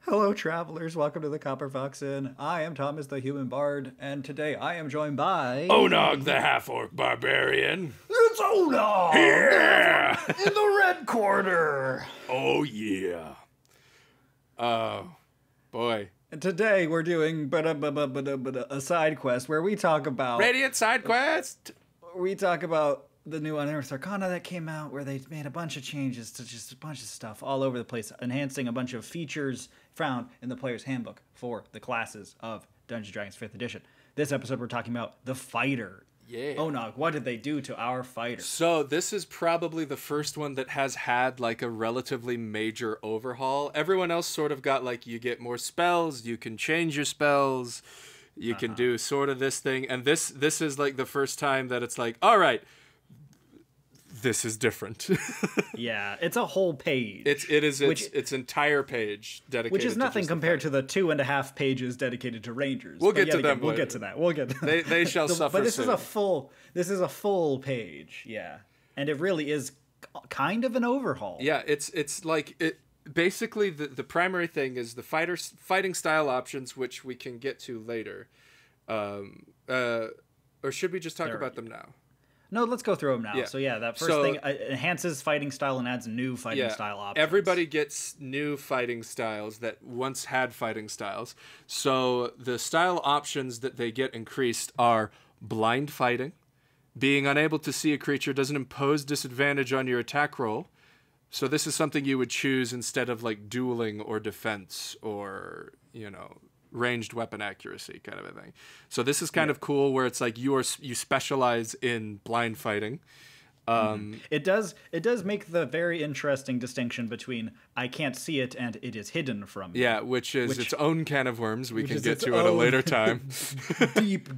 Hello, travelers. Welcome to the Copperfoxinn. I am Thomas the Human Bard, and today I am joined by... Onog the half-orc barbarian. It's Onog! Yeah! In the red corner! Oh, yeah. Oh, boy. And today we're doing a side quest where we talk about... Radiant side quest! We talk about the new Unearthed Arcana that came out, where they made a bunch of changes to just a bunch of stuff all over the place, enhancing a bunch of features found in the player's handbook for the classes of Dungeons & Dragons 5th edition. This episode we're talking about the fighter. Yeah. Onog, what did they do to our fighter? So this is probably the first one that has had like a relatively major overhaul. Everyone else sort of got like, you get more spells, you can change your spells, you can do sort of this thing. And this is like the first time that it's like, all right, this is different. Yeah, it's a whole page. It's entire page dedicated, which is to nothing just compared to the 2.5 pages dedicated to Rangers. We'll get to them. We'll get to that. We'll get. To that. They shall suffer. But this soon. is a full. This is a full page. Yeah, and it really is kind of an overhaul. Yeah, it's like it. Basically, the primary thing is the fighting style options, which we can get to later. Or should we just talk about them now? No, let's go through them now. Yeah. So yeah, that first thing enhances fighting style and adds new fighting style options. Everybody gets new fighting styles that once had fighting styles. So the style options that they get increased are blind fighting. Being unable to see a creature doesn't impose disadvantage on your attack roll. So this is something you would choose instead of like dueling or defense or, ranged weapon accuracy kind of a thing. So this is kind of cool where it's like you specialize in blind fighting. It does make the very interesting distinction between I can't see it and it is hidden from me. Yeah, which is its own can of worms we can get to at a later time.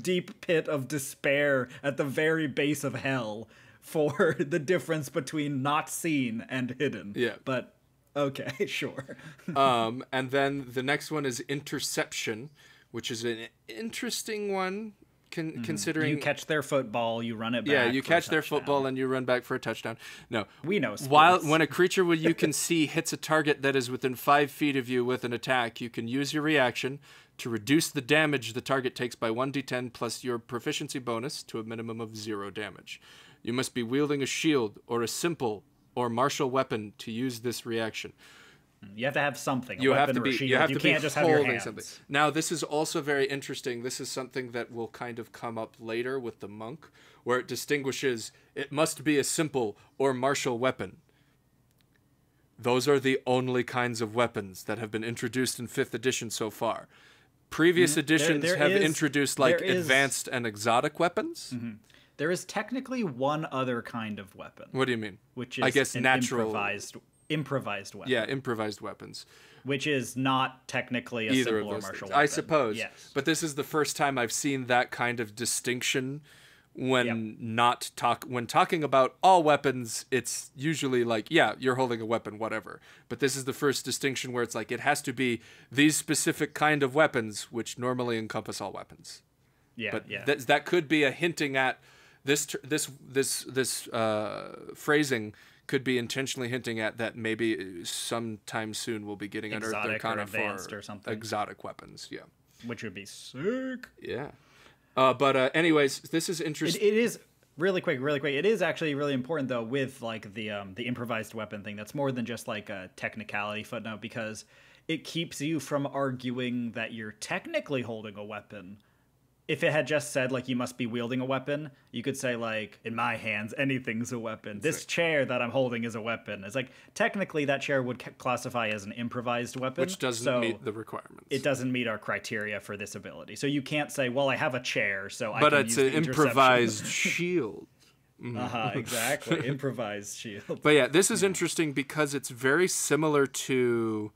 deep pit of despair at the very base of hell for the difference between not seen and hidden. Yeah. But okay, sure. And then the next one is Interception, which is an interesting one, considering... You catch their football, you run it back. Yeah, you catch their football and you run back for a touchdown. No. We know sports. When a creature you can see hits a target that is within 5 feet of you with an attack, you can use your reaction to reduce the damage the target takes by 1d10 plus your proficiency bonus to a minimum of 0 damage. You must be wielding a shield or a simple or martial weapon to use this reaction. You have to have something. You have to be can't just have your hands. Something. Now, this is also very interesting. This is something that will kind of come up later with the monk, where it distinguishes it must be a simple or martial weapon. Those are the only kinds of weapons that have been introduced in 5th edition so far. Previous editions have introduced like advanced and exotic weapons. Mm-hmm. There is technically one other kind of weapon. What do you mean? Which is, I guess, natural improvised weapon. Yeah, improvised weapons. Which is not technically a Either simple of or those martial things. weapon. I suppose. Yes. But this is the first time I've seen that kind of distinction when when talking about all weapons, it's usually like, yeah, you're holding a weapon, whatever. But this is the first distinction where it's like it has to be these specific kind of weapons, which normally encompass all weapons. Yeah, but yeah. that could be a hinting at this phrasing could be intentionally hinting at that maybe sometime soon we'll be getting Unearthed Arcana for or something. Exotic weapons. Yeah, which would be sick. Yeah. But anyways, this is interesting. It is really quick. It is actually really important though with like the improvised weapon thing. That's more than just like a technicality footnote because it keeps you from arguing that you're technically holding a weapon. If it had just said, like, you must be wielding a weapon, you could say, like, in my hands, anything's a weapon. This chair that I'm holding is a weapon. It's like, technically, that chair would classify as an improvised weapon. Which doesn't meet the requirements. It doesn't meet our criteria for this ability. So you can't say, well, I have a chair, so I can use But it's an improvised shield. Exactly. Improvised shield. But yeah, this is interesting because it's very similar to,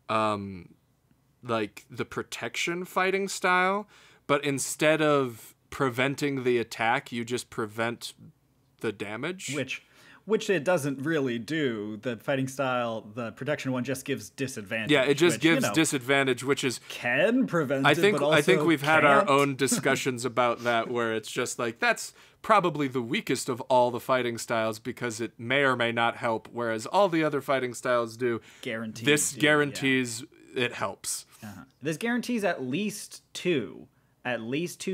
like, the protection fighting style. But instead of preventing the attack, you just prevent the damage. Which it doesn't really do. The fighting style, the protection one just gives disadvantage. Yeah, it just gives disadvantage, which is... Can prevent I think we've had our can't. own discussions about that, where it's just like, that's probably the weakest of all the fighting styles because it may or may not help, whereas all the other fighting styles do. Guarantees. This guarantees it helps. This guarantees at least 2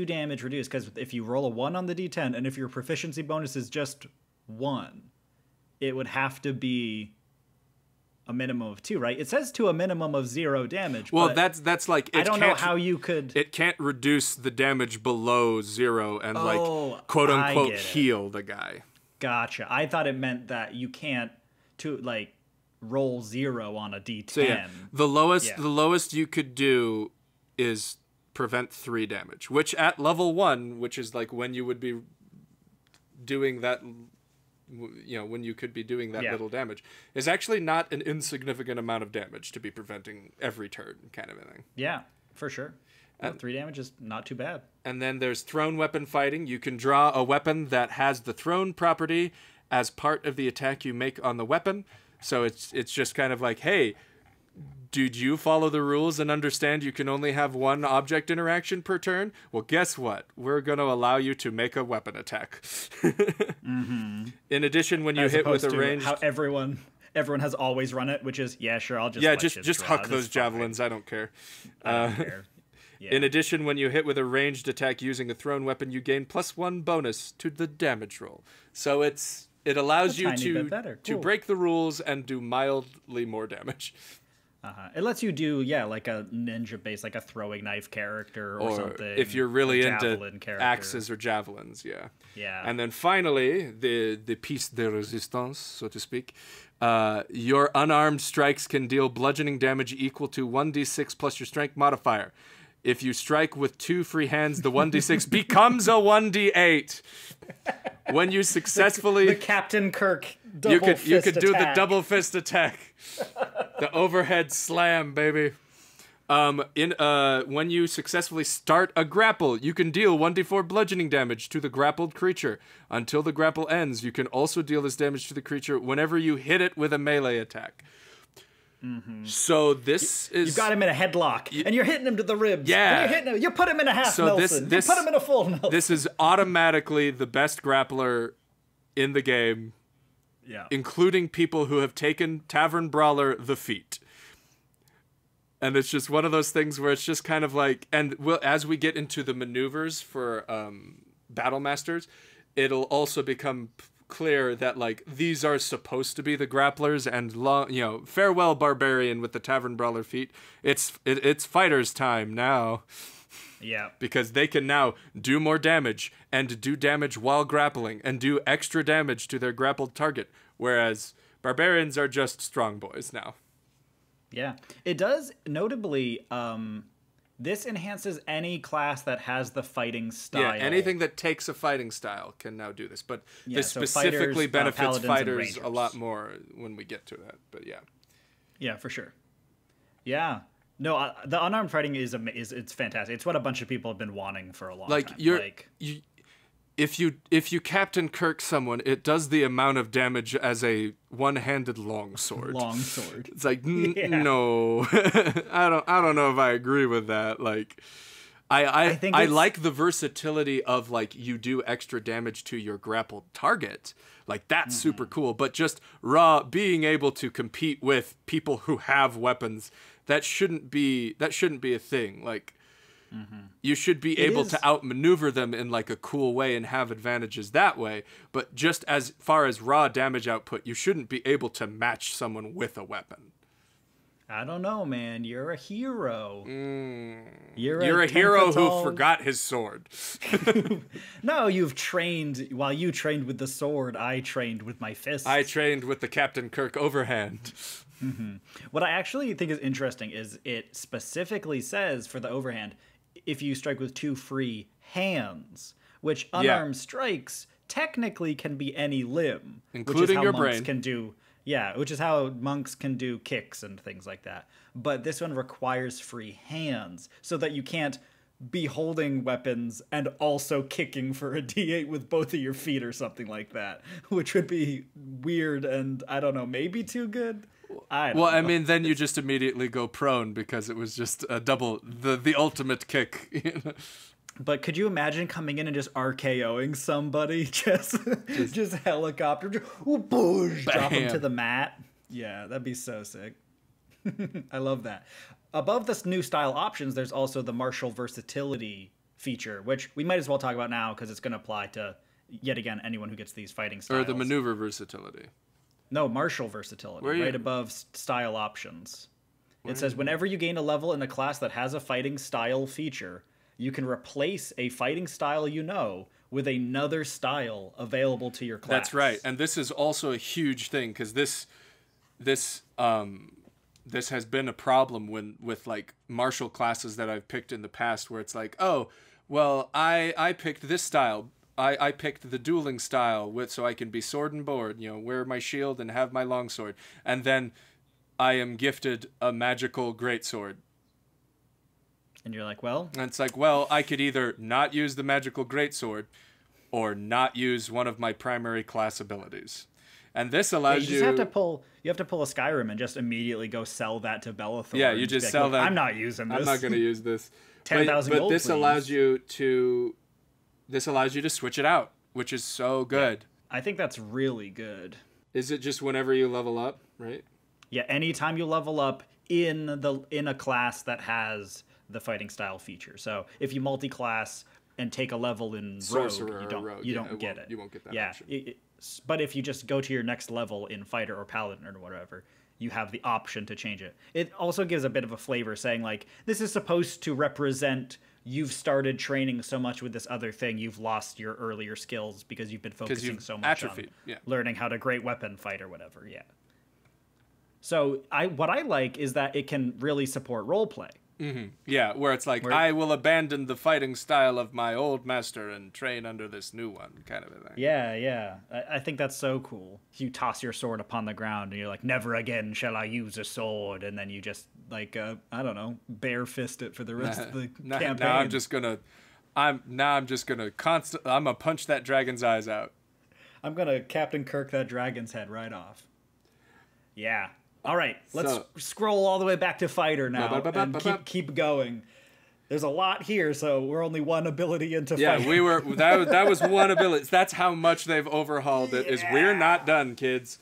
damage reduced, because if you roll a 1 on the d10 and if your proficiency bonus is just 1, it would have to be a minimum of 2, right? It says to a minimum of 0 damage. Well, but that's like I don't know how you could. It can't reduce the damage below 0 and like quote unquote heal the guy. Gotcha. I thought it meant that you can't like roll 0 on a d10. So yeah, the lowest you could do is prevent 3 damage, which at level 1, which is like when you would be doing that, when you could be doing that little damage, is actually not an insignificant amount of damage to be preventing every turn, kind of a thing. Yeah, for sure. Well, 3 damage is not too bad. And then there's thrown weapon fighting. You can draw a weapon that has the thrown property as part of the attack you make on the weapon. So it's just kind of like, hey, did you follow the rules and understand you can only have 1 object interaction per turn? Well, guess what? We're going to allow you to make a weapon attack. In addition, when you hit with a ranged... how everyone has always run it, which is, yeah, sure, I'll just just huck those javelins. I don't care. I don't care. Yeah. In addition, when you hit with a ranged attack using a thrown weapon, you gain +1 bonus to the damage roll. So it allows you to break the rules and do mildly more damage. It lets you do, like a ninja base, like a throwing knife character or something. If you're really into axes or javelins, Yeah. And then finally, the piece de resistance, so to speak. Your unarmed strikes can deal bludgeoning damage equal to 1d6 plus your strength modifier. If you strike with 2 free hands, the 1d6 becomes a 1d8. When you successfully... The Captain Kirk double fist You could do the attack. double fist attack. The overhead slam, baby. When you successfully start a grapple, you can deal 1d4 bludgeoning damage to the grappled creature. Until the grapple ends, you can also deal this damage to the creature whenever you hit it with a melee attack. So this is... You've got him in a headlock, and you're hitting him to the ribs. Yeah. And you're hitting him. You put him in a half Nelson. You put him in a full Nelson. This is automatically the best grappler in the game, including people who have taken Tavern Brawler the feat. And it's just one of those things where it's just kind of like... And as we get into the maneuvers for Battle Masters, it'll also become clear that like these are supposed to be the grapplers, and farewell barbarian with the Tavern Brawler feat. It's fighters time now. Yeah. Because they can now do more damage and do damage while grappling and do extra damage to their grappled target, whereas barbarians are just strong boys now. Yeah. It does notably this enhances any class that has the fighting style. Yeah, anything that takes a fighting style can now do this. But this specifically benefits fighters a lot more when we get to that. But yeah. Yeah, for sure. Yeah. No, the unarmed fighting is it's fantastic. It's what a bunch of people have been wanting for a long time. If you Captain Kirk someone, it does the amount of damage as a one-handed longsword. Longsword. It's like no, I don't know if I agree with that. Like, I like the versatility of like you do extra damage to your grappled target. Like that's super cool. But just being able to compete with people who have weapons, that shouldn't be a thing. Like. You should be able to outmaneuver them in like a cool way and have advantages that way. But just as far as raw damage output, you shouldn't be able to match someone with a weapon. I don't know, man. You're a hero. You're a hero who forgot his sword. No, you've trained. While you trained with the sword, I trained with my fists. I trained with the Captain Kirk overhand. What I actually think is interesting is it specifically says for the overhand, if you strike with 2 free hands, which unarmed strikes technically can be any limb, including your brain. Which is how monks can do kicks and things like that. But this one requires free hands, so that you can't be holding weapons and also kicking for a d8 with both of your feet or something like that, which would be weird and, I don't know, maybe too good. I mean, then you just immediately go prone because it was just a double, the ultimate kick. But could you imagine coming in and just RKOing somebody? Just helicopter, drop him to the mat? Yeah, that'd be so sick. I love that. Above this new style options, there's also the martial versatility feature, which we might as well talk about now because it's going to apply to, yet again, anyone who gets these fighting styles. Or the maneuver versatility. No, martial versatility, right above style options. It says whenever you gain a level in a class that has a fighting style feature, you can replace a fighting style you know with another style available to your class. That's right. And this is also a huge thing because this has been a problem with like martial classes that I've picked in the past where it's like, oh, well, I picked this style. I picked the dueling style so I can be sword and board, wear my shield and have my longsword. And then I am gifted a magical greatsword. And you're like, well? And it's like, well, I could either not use the magical greatsword or not use one of my primary class abilities. And this allows you have to pull a Skyrim and just immediately go sell that to Bellathor. Yeah, you just sell that. I'm not using this. I'm not going to use this. 10,000 gold, this please. allows you to switch it out, which is so good. Yeah, I think that's really good. Is it just whenever you level up, right? Yeah, anytime you level up in a class that has the fighting style feature. So if you multi-class and take a level in Sorcerer Rogue, you don't get it. You won't get that option. But if you just go to your next level in Fighter or Paladin or whatever, you have the option to change it. It also gives a bit of a flavor saying, like, this is supposed to represent you've started training so much with this other thing, you've lost your earlier skills because you've been focusing so much on learning how to great weapon fight or whatever, So what I like is that it can really support roleplay. Mm-hmm. Yeah, where it's like, I will abandon the fighting style of my old master and train under this new one, kind of a thing. Yeah. I think that's so cool. You toss your sword upon the ground and you're like, never again shall I use a sword. And then you just, like, I don't know, bare fist it for the rest of the campaign. Now I'm just going to punch that dragon's eyes out. I'm going to Captain Kirk that dragon's head right off. Yeah. All right, let's scroll all the way back to Fighter now and keep going. There's a lot here, so we're only one ability into Fighter. Yeah, that was one ability. That's how much they've overhauled it. Is we're not done, kids.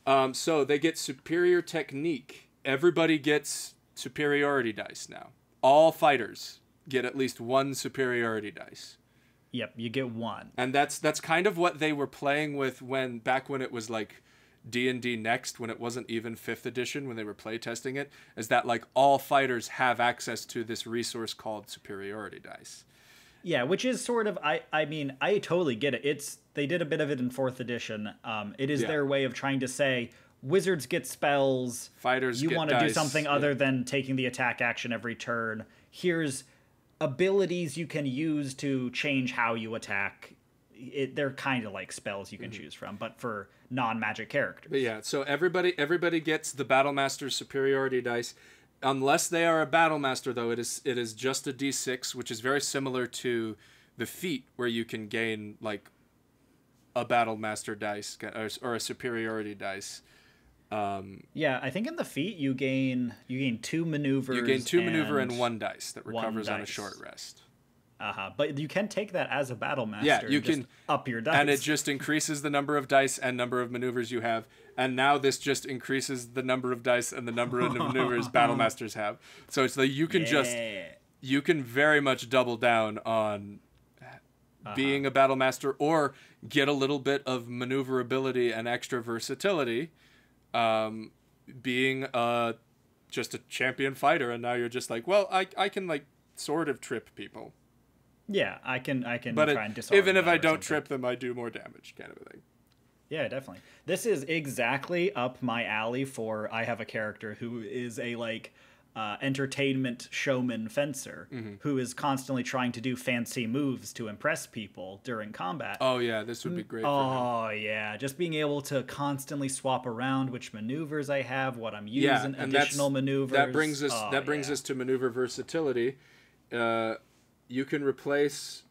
So they get superior technique. Everybody gets superiority dice now. All fighters get at least one superiority dice. Yep, you get one. And that's kind of what they were playing with back when it was like D&D Next, when it wasn't even 5th edition, when they were playtesting it, is that like all fighters have access to this resource called superiority dice. Yeah, which is sort of, I mean, I totally get it. They did a bit of it in 4th edition. It is their way of trying to say, wizards get spells, fighters you want to do something other yeah. than taking the attack action every turn. Here's abilities you can use to change how you attack. They're kind of like spells you can choose from, but for non-magic characters. But yeah, so everybody gets the Battlemaster's superiority dice. Unless they are a Battlemaster, though, it is just a D6, which is very similar to the feat, where you can gain like a Battlemaster dice or a superiority dice. Yeah, I think in the feat you gain 2 maneuvers. You gain 2 maneuver and 1 dice that recovers on a short rest. But you can take that as a Battlemaster. Yeah, you can up your dice. And it just increases the number of dice and number of maneuvers you have. And now this just increases the number of dice and the number of maneuvers Battlemasters have. So it's like you can very much double down on being a Battlemaster or get a little bit of maneuverability and extra versatility being just a champion fighter. And now you're just like, well, I can like sort of trip people. Yeah, I can but try and disarm even if I don't something. trip them, I do more damage, kind of a thing. Yeah, definitely. This is exactly up my alley for I have a character who is a like entertainment showman fencer who is constantly trying to do fancy moves to impress people during combat. Oh yeah, this would be great for him. Oh yeah, just being able to constantly swap around which maneuvers I have, what I'm using, additional maneuvers. That brings us to maneuver versatility. You can replace,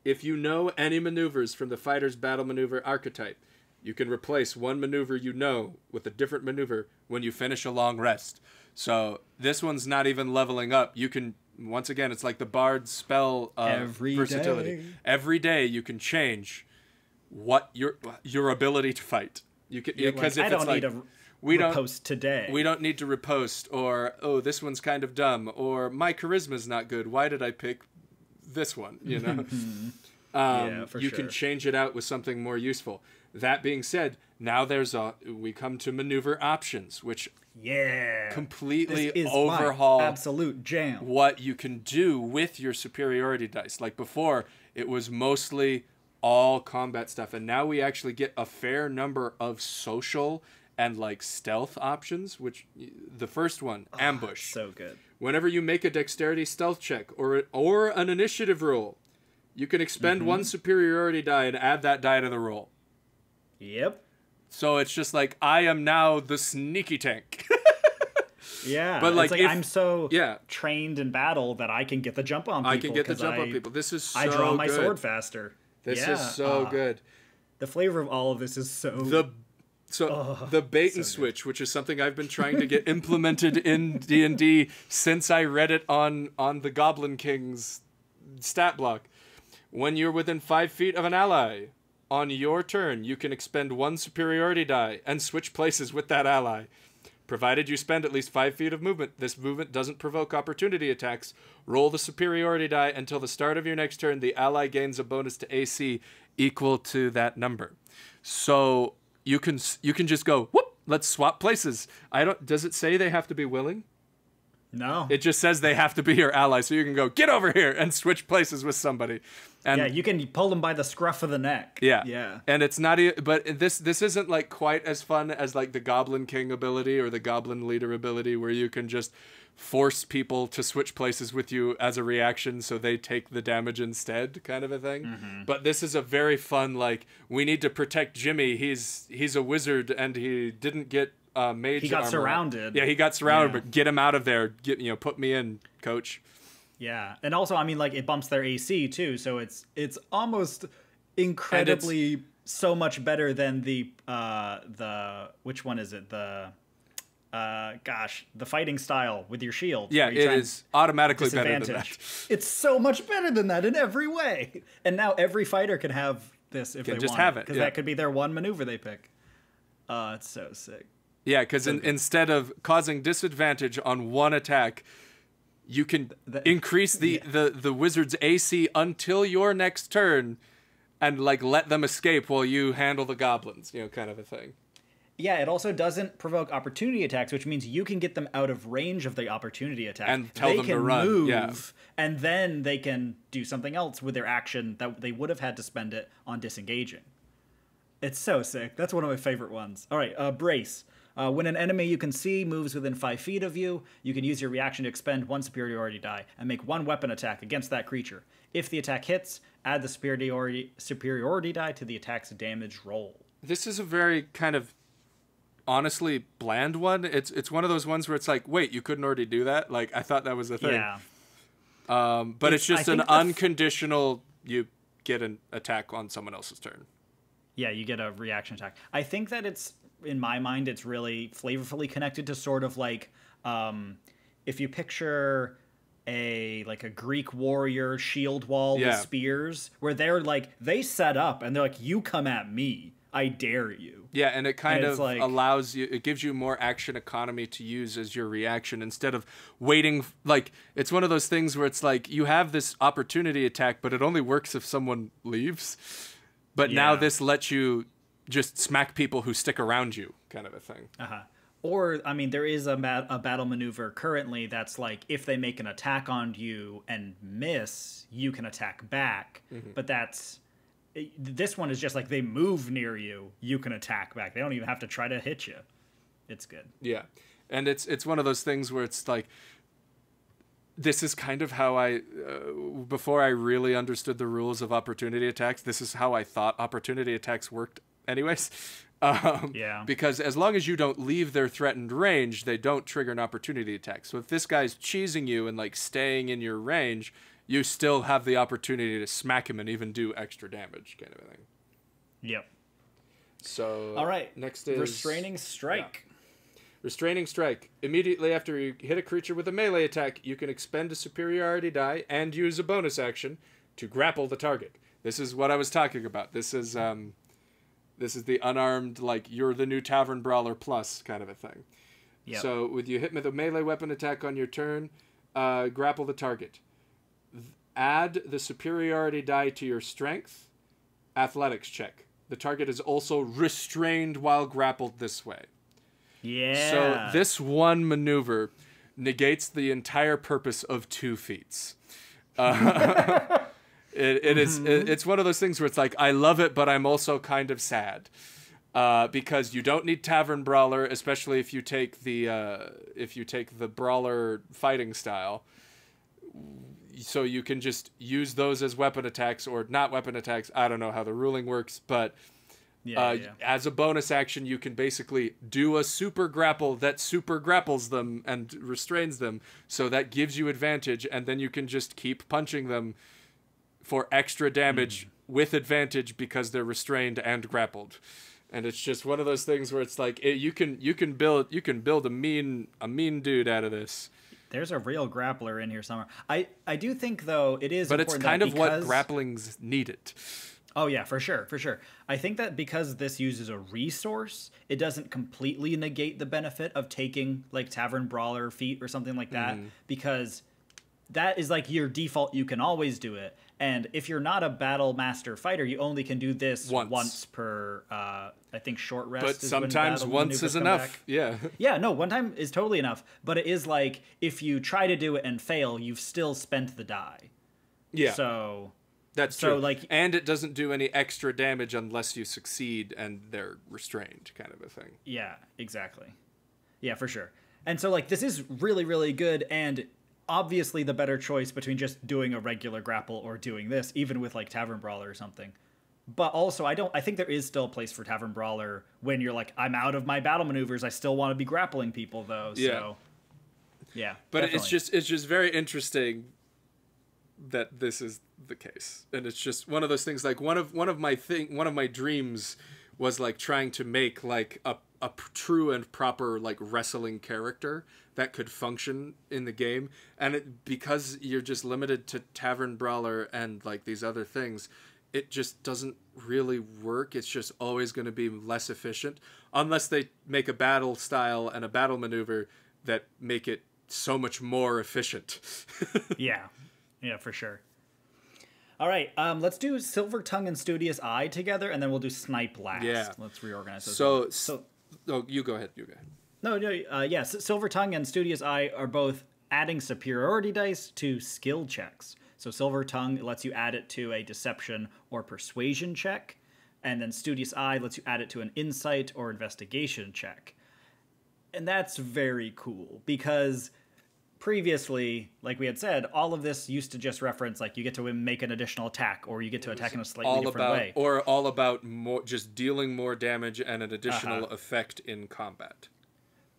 if you know any maneuvers from the fighter's battle maneuver archetype, you can replace one maneuver you know with a different maneuver when you finish a long rest. So this one's not even leveling up. You can, once again, it's like the Bard's spell versatility. Day. Every day you can change what your ability to fight. You can, because if it's like, we riposte today. We don't need to riposte, or, oh, this one's kind of dumb, or my charisma's not good. Why did I pick this one? You know, Yeah, for you sure. can change it out with something more useful. That being said, now we come to maneuver options, which completely this is overhaul my absolute jam. what you can do with your superiority dice. Like before, it was mostly all combat stuff, and now we actually get a fair number of social and like stealth options, which the first one, ambush. So good. Whenever you make a dexterity stealth check or an initiative roll, you can expend one superiority die and add that die to the roll. Yep. So it's just like, I am now the sneaky tank. Yeah, but like, I'm so trained in battle that I can get the jump on people. I can get the jump on people. This is so I draw my good. sword faster. This is so good. The flavor of all of this is so... The bait and switch, which is something I've been trying to get implemented in D&D since I read it on the Goblin King's stat block. When you're within 5 feet of an ally, on your turn, you can expend one superiority die and switch places with that ally. Provided you spend at least 5 feet of movement, this movement doesn't provoke opportunity attacks. Roll the superiority die until the start of your next turn. The ally gains a bonus to AC equal to that number. So you can just go, whoop, let's swap places. Does it say they have to be willing? No. It just says they have to be your ally, so you can go, get over here, and switch places with somebody. And yeah, you can pull them by the scruff of the neck. Yeah. And it's not, but this isn't like quite as fun as like the Goblin King ability or the Goblin Leader ability, where you can just force people to switch places with you as a reaction so they take the damage instead, kind of a thing. But this is a very fun, like, we need to protect Jimmy. He's a wizard and he didn't get mage He got armor. surrounded. Yeah, he got surrounded, but get him out of there. Put me in, coach. Yeah, and also, I mean, like, it bumps their AC too, so it's almost incredibly so much better than the which one is it? The fighting style with your shield. Yeah, it is automatically better than that. It's so much better than that in every way. And now every fighter can have this if they just want have it, because that could be their one maneuver they pick. It's so sick. Yeah, because instead of causing disadvantage on one attack, you can increase the wizard's AC until your next turn, and like let them escape while you handle the goblins. Kind of a thing. Yeah, it also doesn't provoke opportunity attacks, which means you can get them out of range of the opportunity attack. And tell them to run. Move, and then they can do something else with their action that they would have had to spend it on disengaging. It's so sick. That's one of my favorite ones. All right, brace. When an enemy you can see moves within 5 feet of you, you can use your reaction to expend one superiority die and make one weapon attack against that creature. If the attack hits, add the superiority die to the attack's damage roll. This is a very kind of honestly bland one. It's one of those ones where it's like, wait, you couldn't already do that? Like, I thought that was a thing. Yeah. But it's just an unconditional, you get an attack on someone else's turn. Yeah, you get a reaction attack. I think that it's, in my mind, it's really flavorfully connected to sort of like, if you picture a Greek warrior shield wall with spears, where they're like, they set up and they're like, you come at me, I dare you. Yeah, and it kind of allows you, it gives you more action economy to use as your reaction instead of waiting. Like, it's one of those things where it's like, you have this opportunity attack, but it only works if someone leaves. But now this lets you just smack people who stick around you, kind of a thing. Or, I mean, there is a battle maneuver currently that's like, if they make an attack on you and miss, you can attack back. But this one is just like, they move near you, you can attack back. They don't even have to try to hit you. It's good. Yeah. And it's one of those things where it's like, this is kind of how I, before I really understood the rules of opportunity attacks, this is how I thought opportunity attacks worked anyways. Because as long as you don't leave their threatened range, they don't trigger an opportunity attack. So if this guy's cheesing you and like staying in your range, you still have the opportunity to smack him and even do extra damage, kind of a thing. Yep. So all right, next is Restraining Strike. Restraining Strike. Immediately after you hit a creature with a melee attack, you can expend a superiority die and use a bonus action to grapple the target. This is what I was talking about. This This is the unarmed, like, you're the new Tavern Brawler plus kind of a thing. Yep. So with you hit with a melee weapon attack on your turn, grapple the target. Add the superiority die to your strength, athletics check. The target is also restrained while grappled this way. Yeah. So this one maneuver negates the entire purpose of 2 feats. It's one of those things where it's like, I love it, but I'm also kind of sad. Because you don't need Tavern Brawler, especially if you take the Brawler fighting style. So you can just use those as weapon attacks or not weapon attacks. I don't know how the ruling works, but as a bonus action, you can basically do a super grapple that super grapples them and restrains them. So that gives you advantage, and then you can just keep punching them for extra damage with advantage because they're restrained and grappled. And it's just one of those things where it's like you can build a mean dude out of this. There's a real grappler in here somewhere. I do think, though, it is important. But it's kind of what grappling's needed. Oh, yeah, for sure. I think that because this uses a resource, it doesn't completely negate the benefit of taking, like, Tavern Brawler feat or something like that, because that is, like, your default. You can always do it. And if you're not a Battle Master fighter, you only can do this once per, I think, short rest. But sometimes once is enough. Yeah. Yeah, no, one time is totally enough. But it is like, if you try to do it and fail, you've still spent the die. Yeah. So that's true. Like, and it doesn't do any extra damage unless you succeed and they're restrained, kind of a thing. Yeah, exactly. Yeah, for sure. And so, like, this is really, really good, and obviously the better choice between just doing a regular grapple or doing this, even with, like, Tavern Brawler or something. But also, I think there is still a place for Tavern Brawler when you're like, I'm out of my battle maneuvers, I still want to be grappling people, though. So, yeah. But definitely. it's just very interesting that this is the case. And it's just one of those things, like, one of my dreams was, like, trying to make, like, a true and proper, like, wrestling character that could function in the game. And because you're just limited to Tavern Brawler and, like, these other things, it just doesn't really work. It's just always going to be less efficient unless they make a battle style and a battle maneuver that make it so much more efficient. Yeah, for sure. All right, let's do Silver Tongue and Studious Eye together, and then we'll do Snipe last. Yeah. Let's reorganize those. So oh, you go ahead. No, Silver Tongue and Studious Eye are both adding superiority dice to skill checks. So Silver Tongue lets you add it to a deception or persuasion check, and then Studious Eye lets you add it to an insight or investigation check. And that's very cool, because previously, like we had said, all of this used to just reference, like, you get to make an additional attack, or you get to attack in a slightly different way. Or all about more, just dealing more damage and an additional effect in combat.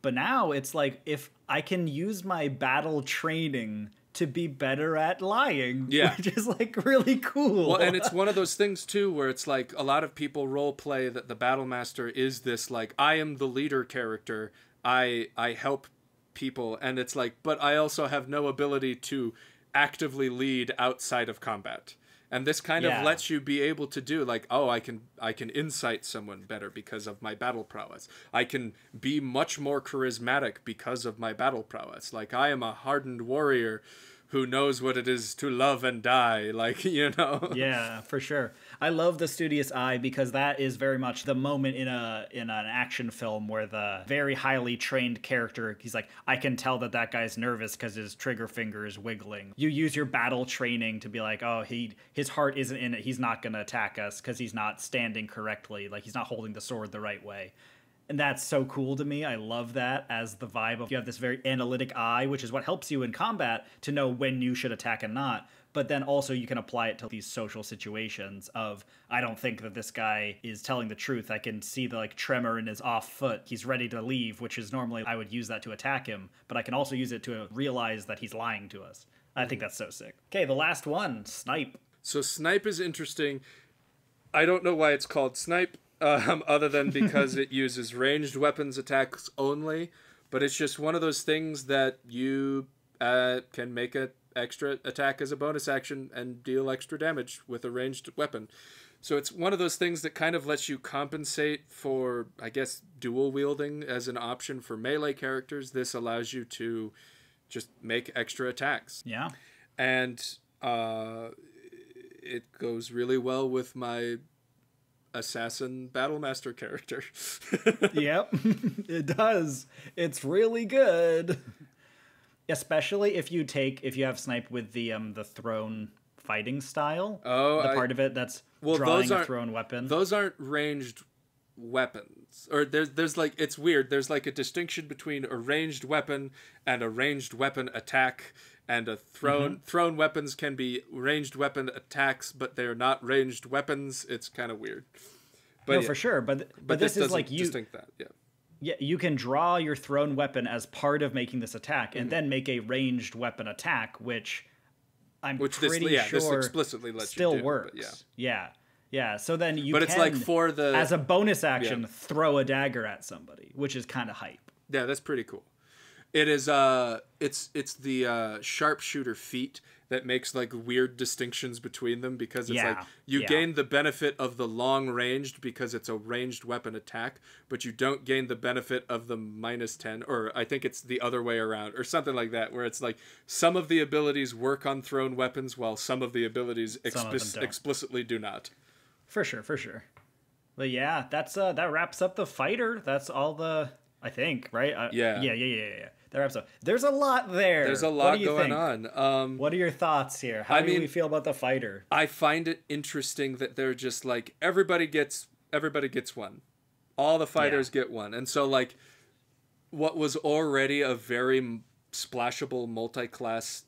But now it's like, if I can use my battle training to be better at lying, which is, like, really cool. Well, and it's one of those things too where it's like a lot of people role play that the Battle Master is this, like, I am the leader character, I help people, and it's like, but I also have no ability to actively lead outside of combat. And this kind of lets you be able to do, like, oh, I can insight someone better because of my battle prowess. I can be much more charismatic because of my battle prowess. Like, I am a hardened warrior who knows what it is to love and die, like, you know. Yeah, for sure. I love the Studious Eye because that is very much the moment in an action film where the very highly trained character, he's like, I can tell that guy's nervous because his trigger finger is wiggling. You use your battle training to be like, oh, his heart isn't in it, he's not going to attack us because he's not standing correctly, like, he's not holding the sword the right way. And that's so cool to me. I love that as the vibe of, you have this very analytic eye, which is what helps you in combat to know when you should attack and not. But then also you can apply it to these social situations of, I don't think that this guy is telling the truth. I can see the, like, tremor in his off foot. He's ready to leave, which is normally I would use that to attack him. But I can also use it to realize that he's lying to us. I think that's so sick. Okay, the last one, Snipe. So Snipe is interesting. I don't know why it's called Snipe. Other than because it uses ranged weapons attacks only, but it's just one of those things that you can make an extra attack as a bonus action and deal extra damage with a ranged weapon. So it's one of those things that kind of lets you compensate for, I guess, dual wielding as an option for melee characters. This allows you to just make extra attacks. Yeah. And it goes really well with my assassin battlemaster character. Yep, it does. It's really good. Especially if you have snipe with the thrown fighting style. Oh, the part of it that's drawing a thrown weapon. Those aren't ranged weapons. Or there's like, it's weird. There's like a distinction between a ranged weapon and a ranged weapon attack. And a thrown weapons can be ranged weapon attacks, but they're not ranged weapons. It's kind of weird. But no, yeah. For sure. But this is like distinct that. Yeah. Yeah, you can draw your thrown weapon as part of making this attack, and then make a ranged weapon attack, which pretty sure this explicitly lets still you do, works. Yeah. So then you but can, it's like for the as a bonus action, throw a dagger at somebody, which is kind of hype. Yeah, that's pretty cool. It is it's the sharpshooter feat that makes like weird distinctions between them, because it's like you gain the benefit of the long ranged because it's a ranged weapon attack, but you don't gain the benefit of the -10, or I think it's the other way around or something like that, where it's like some of the abilities work on thrown weapons while some of the abilities explicitly do not. For sure. But yeah, that's that wraps up the fighter. That's all I think, right? Yeah. That wraps up. There's a lot there. There's a lot going on. What are your thoughts here? How do we feel about the fighter? I find it interesting that they're just like, everybody gets one. All the fighters get one. And so like what was already a very splashable multi-class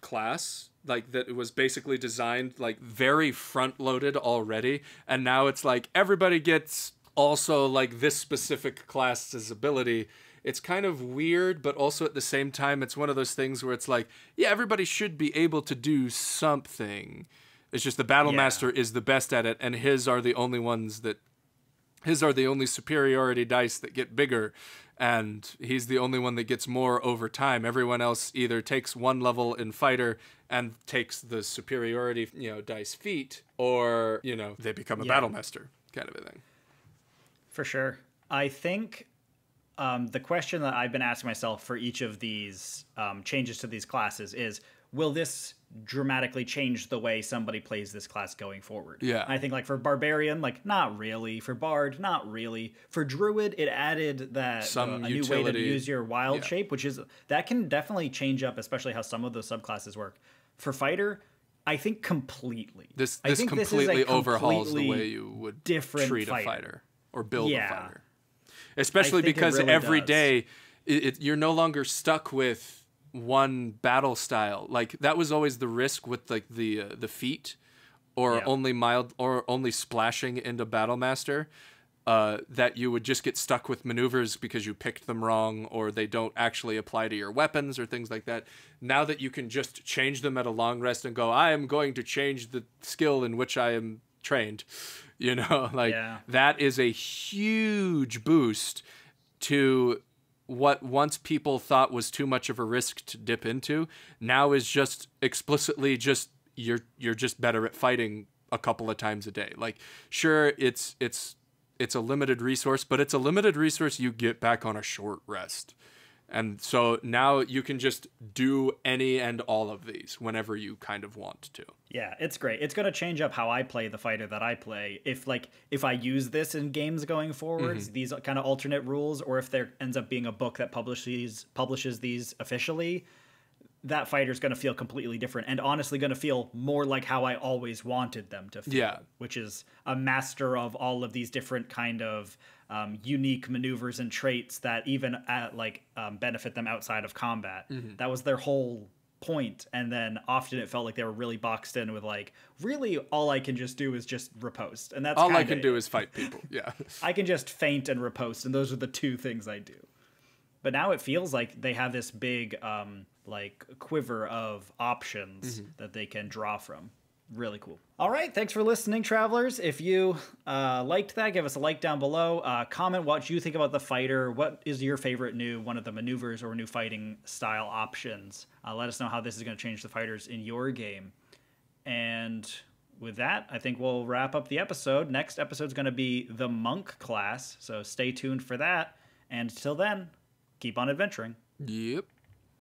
class, like that it was basically designed like very front-loaded already, and now it's like everybody gets also like this specific class's ability. It's kind of weird, but also at the same time, it's one of those things where it's like, yeah, everybody should be able to do something. It's just the Battlemaster is the best at it, and his are the only superiority dice that get bigger, and he's the only one that gets more over time. Everyone else either takes one level in fighter and takes the superiority, dice feat, or, they become a Battlemaster kind of a thing. For sure. I think the question that I've been asking myself for each of these changes to these classes is, will this dramatically change the way somebody plays this class going forward? Yeah. I think like for Barbarian, like not really. For Bard, not really. For Druid, it added that a new way to use your wild shape, which is, that can definitely change up, especially how some of those subclasses work. For Fighter, I think completely. This completely overhauls the way you would treat a fighter or build a fighter. Especially because every day you're no longer stuck with one battle style. Like that was always the risk with like the feat, or only mild or only splashing into Battlemaster, that you would just get stuck with maneuvers because you picked them wrong, or they don't actually apply to your weapons or things like that. Now that you can just change them at a long rest and go, I am going to change the skill in which I am trained, that is a huge boost to what once people thought was too much of a risk to dip into, now is just explicitly just you're just better at fighting a couple of times a day. Like, sure, it's a limited resource, but it's a limited resource you get back on a short rest. And so now you can just do any and all of these whenever you kind of want to. Yeah, it's great. It's going to change up how I play the fighter that I play. If I use this in games going forwards, these kind of alternate rules, or if there ends up being a book that publishes these officially, that fighter's going to feel completely different, and honestly going to feel more like how I always wanted them to feel, which is a master of all of these different kind of unique maneuvers and traits that even benefit them outside of combat. That was their whole point. And then often it felt like they were really boxed in with like, really all I can just do is just riposte, and that's all I can do is fight people. I can just feint and riposte, and those are the two things I do. But now it feels like they have this big quiver of options that they can draw from. Really cool. All right, thanks for listening, travelers. If you liked that, give us a like down below. Comment what you think about the fighter. What is your favorite one of the maneuvers or new fighting style options? Let us know how this is going to change the fighters in your game. And with that, I think we'll wrap up the episode. Next episode's going to be the monk class, so stay tuned for that. And till then, keep on adventuring. Yep.